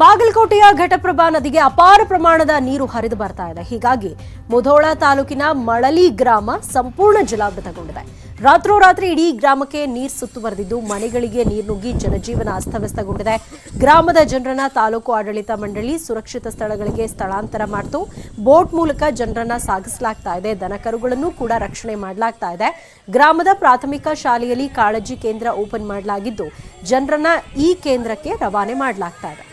ಬಾಗಲಕೋಟೆಯ ಘಟಪ್ರಭಾ ನದಿಗೆ ಅಪಾರ ಪ್ರಮಾಣದ ನೀರು ಹರಿದು ಬರ್ತಾ ಇದೆ. ಹೀಗಾಗಿ ಮುಧೋಳ ತಾಲೂಕಿನ ಮಳಲಿ ಗ್ರಾಮ ಸಂಪೂರ್ಣ ಜಲಾವೃತಗೊಂಡಿದೆ. ರಾತ್ರೋರಾತ್ರಿ ಇಡೀ ಗ್ರಾಮಕ್ಕೆ ನೀರು ಸುತ್ತುವರೆದಿದ್ದು ಮನೆಗಳಿಗೆ ನೀರು ನುಗ್ಗಿ ಜನಜೀವನ ಅಸ್ತವ್ಯಸ್ತಗೊಂಡಿದೆ. ಗ್ರಾಮದ ಜನರನ್ನ ತಾಲೂಕು ಆಡಳಿತ ಮಂಡಳಿ ಸುರಕ್ಷಿತ ಸ್ಥಳಗಳಿಗೆ ಸ್ಥಳಾಂತರ ಮಾಡಿತು. ಬೋಟ್ ಮೂಲಕ ಜನರನ್ನ ಸಾಗಿಸಲಾಗ್ತಾ ಇದೆ. ದನಕರುಗಳನ್ನು ಕೂಡ ರಕ್ಷಣೆ ಮಾಡಲಾಗ್ತಾ ಇದೆ. ಗ್ರಾಮದ ಪ್ರಾಥಮಿಕ ಶಾಲೆಯಲ್ಲಿ ಕಾಳಜಿ ಕೇಂದ್ರ ಓಪನ್ ಮಾಡಲಾಗಿದ್ದು ಜನರನ್ನ ಈ ಕೇಂದ್ರಕ್ಕೆ ರವಾನೆ ಮಾಡಲಾಗ್ತಾ ಇದೆ.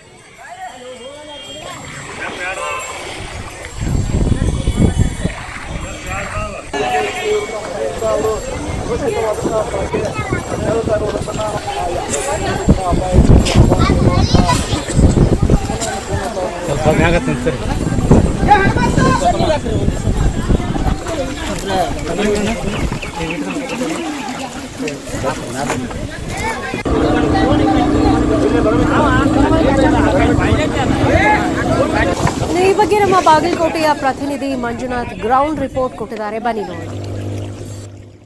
ಈ ಬಗ್ಗೆ ನಮ್ಮ ಬಾಗಲಕೋಟೆಯ ಪ್ರತಿನಿಧಿ ಮಂಜುನಾಥ್ ಗ್ರೌಂಡ್ ರಿಪೋರ್ಟ್ ಕೊಟ್ಟಿದ್ದಾರೆ. ಬನ್ನಿ ನೋಡಿ.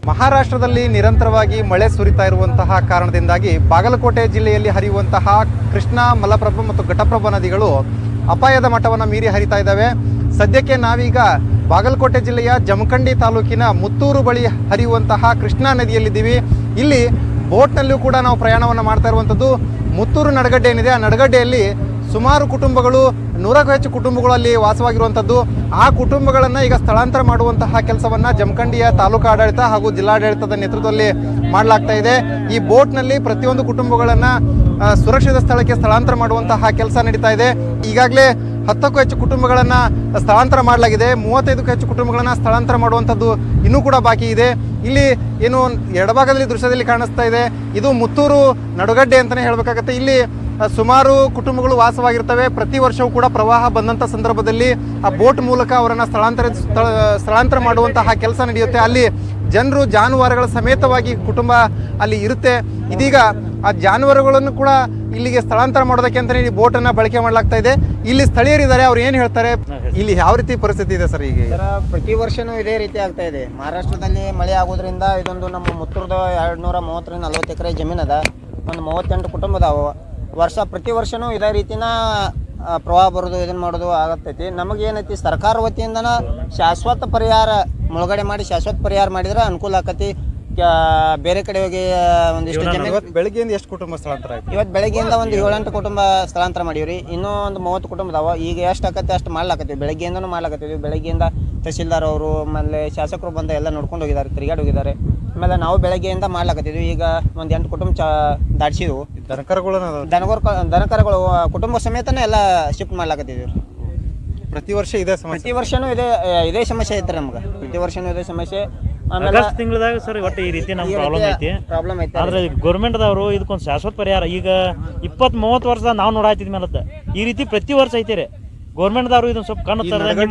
ಮಹಾರಾಷ್ಟ್ರದಲ್ಲಿ ನಿರಂತರವಾಗಿ ಮಳೆ ಸುರಿತಾ ಇರುವಂತಹ ಕಾರಣದಿಂದಾಗಿ ಬಾಗಲಕೋಟೆ ಜಿಲ್ಲೆಯಲ್ಲಿ ಹರಿಯುವಂತಹ ಕೃಷ್ಣಾ, ಮಲಪ್ರಭಾ ಮತ್ತು ಘಟಪ್ರಭಾ ನದಿಗಳು ಅಪಾಯದ ಮಟ್ಟವನ್ನು ಮೀರಿ ಹರಿತಾ ಇದ್ದಾವೆ. ಸದ್ಯಕ್ಕೆ ನಾವೀಗ ಬಾಗಲಕೋಟೆ ಜಿಲ್ಲೆಯ ಜಮಖಂಡಿ ತಾಲೂಕಿನ ಮುತ್ತೂರು ಬಳಿ ಹರಿಯುವಂತಹ ಕೃಷ್ಣಾ ನದಿಯಲ್ಲಿದ್ದೀವಿ. ಇಲ್ಲಿ ಬೋಟ್ನಲ್ಲೂ ಕೂಡ ನಾವು ಪ್ರಯಾಣವನ್ನು ಮಾಡ್ತಾ ಇರುವಂಥದ್ದು. ಮುತ್ತೂರು ನಡಗಡ್ಡೆ ಏನಿದೆ, ಆ ನಡಗಡ್ಡೆಯಲ್ಲಿ ಸುಮಾರು ಕುಟುಂಬಗಳು, 100ಕ್ಕೂ ಹೆಚ್ಚು ಕುಟುಂಬಗಳು ಅಲ್ಲಿ ವಾಸವಾಗಿರುವಂಥದ್ದು. ಆ ಕುಟುಂಬಗಳನ್ನು ಈಗ ಸ್ಥಳಾಂತರ ಮಾಡುವಂತಹ ಕೆಲಸವನ್ನು ಜಮಖಂಡಿಯ ತಾಲೂಕು ಆಡಳಿತ ಹಾಗೂ ಜಿಲ್ಲಾಡಳಿತದ ನೇತೃತ್ವದಲ್ಲಿ ಮಾಡಲಾಗ್ತಾ ಇದೆ. ಈ ಬೋಟ್ನಲ್ಲಿ ಪ್ರತಿಯೊಂದು ಕುಟುಂಬಗಳನ್ನು ಸುರಕ್ಷಿತ ಸ್ಥಳಕ್ಕೆ ಸ್ಥಳಾಂತರ ಮಾಡುವಂತಹ ಕೆಲಸ ನಡೀತಾ ಇದೆ. ಈಗಾಗಲೇ 10ಕ್ಕೂ ಹೆಚ್ಚು ಕುಟುಂಬಗಳನ್ನು ಸ್ಥಳಾಂತರ ಮಾಡಲಾಗಿದೆ. 35ಕ್ಕೂ ಹೆಚ್ಚು ಕುಟುಂಬಗಳನ್ನು ಸ್ಥಳಾಂತರ ಮಾಡುವಂಥದ್ದು ಇನ್ನೂ ಕೂಡ ಬಾಕಿ ಇದೆ. ಇಲ್ಲಿ ಏನು ಎಡಭಾಗದಲ್ಲಿ ದೃಶ್ಯದಲ್ಲಿ ಕಾಣಿಸ್ತಾ ಇದೆ, ಇದು ಮುತ್ತೂರು ನಡುಗಡ್ಡೆ ಅಂತಲೇ ಹೇಳಬೇಕಾಗತ್ತೆ. ಇಲ್ಲಿ ಸುಮಾರು ಕುಟುಂಬಗಳು ವಾಸವಾಗಿರ್ತವೆ. ಪ್ರತಿ ವರ್ಷವೂ ಕೂಡ ಪ್ರವಾಹ ಬಂದಂಥ ಸಂದರ್ಭದಲ್ಲಿ ಆ ಬೋಟ್ ಮೂಲಕ ಅವರನ್ನು ಸ್ಥಳಾಂತರ ಮಾಡುವಂತಹ ಕೆಲಸ ನಡೆಯುತ್ತೆ. ಅಲ್ಲಿ ಜನರು ಜಾನುವಾರುಗಳ ಸಮೇತವಾಗಿ ಕುಟುಂಬ ಅಲ್ಲಿ ಇರುತ್ತೆ. ಇದೀಗ ಆ ಜಾನುವಾರುಗಳನ್ನು ಕೂಡ ಇಲ್ಲಿಗೆ ಸ್ಥಳಾಂತರ ಮಾಡೋದಕ್ಕೆ ಅಂತಲೇ ಈ ಬೋಟನ್ನು ಬಳಕೆ ಮಾಡಲಾಗ್ತಾ ಇದೆ. ಇಲ್ಲಿ ಸ್ಥಳೀಯರಿದ್ದಾರೆ, ಅವ್ರು ಏನು ಹೇಳ್ತಾರೆ, ಇಲ್ಲಿ ಯಾವ ರೀತಿ ಪರಿಸ್ಥಿತಿ ಇದೆ ಸರ್? ಈಗ ಪ್ರತಿ ವರ್ಷನೂ ಇದೇ ರೀತಿ ಆಗ್ತಾ ಇದೆ. ಮಹಾರಾಷ್ಟ್ರದಲ್ಲಿ ಮಳೆ ಆಗೋದ್ರಿಂದ ಇದೊಂದು ನಮ್ಮ ಮುತ್ತೂರದ 230ರಿಂದ 40 ಎಕರೆ ಜಮೀನು ಅದ. ಒಂದು 38 ಕುಟುಂಬ ಅದಾವ. ಪ್ರತಿ ವರ್ಷನೂ ಇದೇ ರೀತಿನ ಪ್ರವಾಹ ಬರೋದು, ಇದನ್ನು ಮಾಡೋದು ಆಗತ್ತೈತಿ. ನಮಗೇನೈತಿ, ಸರ್ಕಾರ ವತಿಯಿಂದನ ಶಾಶ್ವತ ಪರಿಹಾರ ಮುಳುಗಡೆ ಮಾಡಿ ಶಾಶ್ವತ ಪರಿಹಾರ ಮಾಡಿದ್ರೆ ಅನುಕೂಲ ಆಕತಿ. ಬೇರೆ ಕಡೆ ಹೋಗಿ ಒಂದಿಷ್ಟು ಜಮೀನು ಬೆಳಗ್ಗೆಯಿಂದ ಎಷ್ಟು ಕುಟುಂಬ ಸ್ಥಳಾಂತರ ಆಯ್ತು? ಇವತ್ತು ಬೆಳಗ್ಗೆಯಿಂದ ಒಂದು 7-8 ಕುಟುಂಬ ಸ್ಥಳಾಂತರ ಮಾಡೀವ್ರಿ. ಇನ್ನೂ ಒಂದು 30 ಕುಟುಂಬ ಅದಾವ. ಈಗ ಎಷ್ಟು ಆಕತ್ತೆ ಅಷ್ಟು ಮಾಡ್ಲಾಕತ್ತೀವಿ. ಬೆಳಗ್ಗೆಯಿಂದನೂ ಮಾಡ್ಲಾಕತ್ತೀವಿ. ಬೆಳಗ್ಗೆಯಿಂದ ತಹಸೀಲ್ದಾರ್ ಅವರು ಆಮೇಲೆ ಶಾಸಕರು ಬಂದ ಎಲ್ಲ ನೋಡ್ಕೊಂಡು ಹೋಗಿದ್ದಾರೆ, ತಿರುಗಾಡಿ ಹೋಗಿದ್ದಾರೆ. ಆಮೇಲೆ ನಾವು ಬೆಳಗ್ಗೆಯಿಂದ ಮಾಡ್ಲಾಕತ್ತಿದ್ವಿ. ಈಗ ಒಂದು 8 ಕುಟುಂಬ ದಾಟಿಸಿದ್ವು. ದನಕರುಗಳು ಕುಟುಂಬ ಸಮೇತನೇ ಎಲ್ಲ ಶಿಫ್ಟ್ ಮಾಡ್ಲಾಕತ್ತಿದ್ವಿ. ಪ್ರತಿ ವರ್ಷ ಇದೇ ಸಮಸ್ಯೆ? ಪ್ರತಿ ವರ್ಷನೂ ಇದೇ ಸಮಸ್ಯೆ ಐತ್ರಿ ನಮ್ಗೆ. ಪ್ರತಿ ವರ್ಷನೂ ಇದೇ ಸಮಸ್ಯೆ. ಆಗಸ್ಟ್ ತಿಂಗಳದಾಗ ಸರ್ ಒಟ್ಟು ಈ ರೀತಿ ನಮ್ಗೆ ಪ್ರಾಬ್ಲಮ್ ಐತಿ. ಆದ್ರೆ ಗೌರ್ಮೆಂಟ್ದವರು ಇದಕ್ಕೊಂದು ಶಾಶ್ವತ ಪರಿಹಾರ ಈಗ 20-30 ವರ್ಷ ನಾವು ನೋಡಾತಿದ್ ಮೇಲತ್ತ ಈ ರೀತಿ ಪ್ರತಿ ವರ್ಷ ಐತಿರಿ. ಗೌರ್ಮೆಂಟ್ದವರು ಇದನ್ನ ಸ್ವಲ್ಪ ಕಣ್ಣು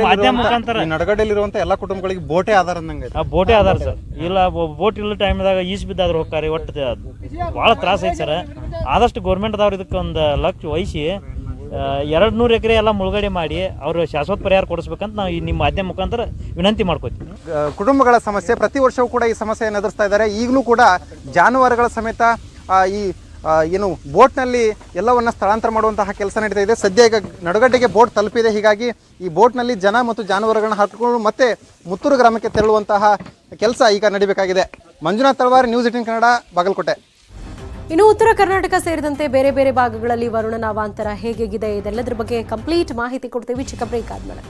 ಮಾಧ್ಯಮ ಮುಖಾಂತರ ನಡಗಡೆಯಲ್ಲಿರುವಂತ ಎಲ್ಲಾ ಕುಟುಂಬಗಳಿಗೆ ಬೋಟೇ ಆಧಾರ ಅಂದಂಗೆ ಬೋಟೇ ಆಧಾರ ಸರ್. ಇಲ್ಲ ಬೋಟ್ ಇಲ್ಲ ಟೈಮ್ದಾಗ ಈಸ್ ಬಿದ್ದಾದ್ರು ಹೋಗ್ತಾರೆ. ಒಟ್ಟು ಭಾಳ ತ್ರಾಸ ಐತಿ ಸರ್. ಆದಷ್ಟು ಗೌರ್ಮೆಂಟ್ದವ್ರು ಇದಕ್ಕೆ ಒಂದು ಲಕ್ಷ ವಹಿಸಿ 200 ಎಕರೆ ಎಲ್ಲ ಮುಳುಗಡೆ ಮಾಡಿ ಅವರು ಶಾಶ್ವತ ಪರಿಹಾರ ಕೊಡಿಸ್ಬೇಕಂತ ನಾವು ನಿಮ್ಮ ಮಾಧ್ಯಮ ಮುಖಾಂತರ ವಿನಂತಿ ಮಾಡ್ಕೋತೀವಿ. ಕುಟುಂಬಗಳ ಸಮಸ್ಯೆ ಪ್ರತಿ ವರ್ಷವೂ ಕೂಡ ಈ ಸಮಸ್ಯೆಯನ್ನು ಎದುರಿಸ್ತಾ ಇದ್ದಾರೆ. ಈಗಲೂ ಕೂಡ ಜಾನುವಾರುಗಳ ಸಮೇತ ಈ ಏನು ಬೋಟ್ನಲ್ಲಿ ಎಲ್ಲವನ್ನ ಸ್ಥಳಾಂತರ ಮಾಡುವಂತಹ ಕೆಲಸ ನಡೀತಾ ಇದೆ. ಸದ್ಯ ಈಗ ನಡುಗಡ್ಡೆಗೆ ಬೋಟ್ ತಲುಪಿದೆ. ಹೀಗಾಗಿ ಈ ಬೋಟ್ನಲ್ಲಿ ಜನ ಮತ್ತು ಜಾನುವಾರುಗಳನ್ನ ಹಾಕಿಕೊಂಡು ಮತ್ತೆ ಮುತ್ತೂರು ಗ್ರಾಮಕ್ಕೆ ತೆರಳುವಂತಹ ಕೆಲಸ ಈಗ ನಡೀಬೇಕಾಗಿದೆ. ಮಂಜುನಾಥ್ ತಳವಾರ್, ನ್ಯೂಸ್ 18 ಕನ್ನಡ, ಬಾಗಲಕೋಟೆ. ಇನ್ನು ಉತ್ತರ ಕರ್ನಾಟಕ ಸೇರಿದಂತೆ ಬೇರೆ ಬೇರೆ ಭಾಗಗಳಲ್ಲಿ ವರುಣನ ಅವಾಂತರ ಹೇಗಿದೆ ಇದೆಲ್ಲದರ ಬಗ್ಗೆ ಕಂಪ್ಲೀಟ್ ಮಾಹಿತಿ ಕೊಡ್ತೀವಿ ಚಿಕ್ಕ ಬ್ರೇಕ್ ಆದ್ಮೇಲೆ.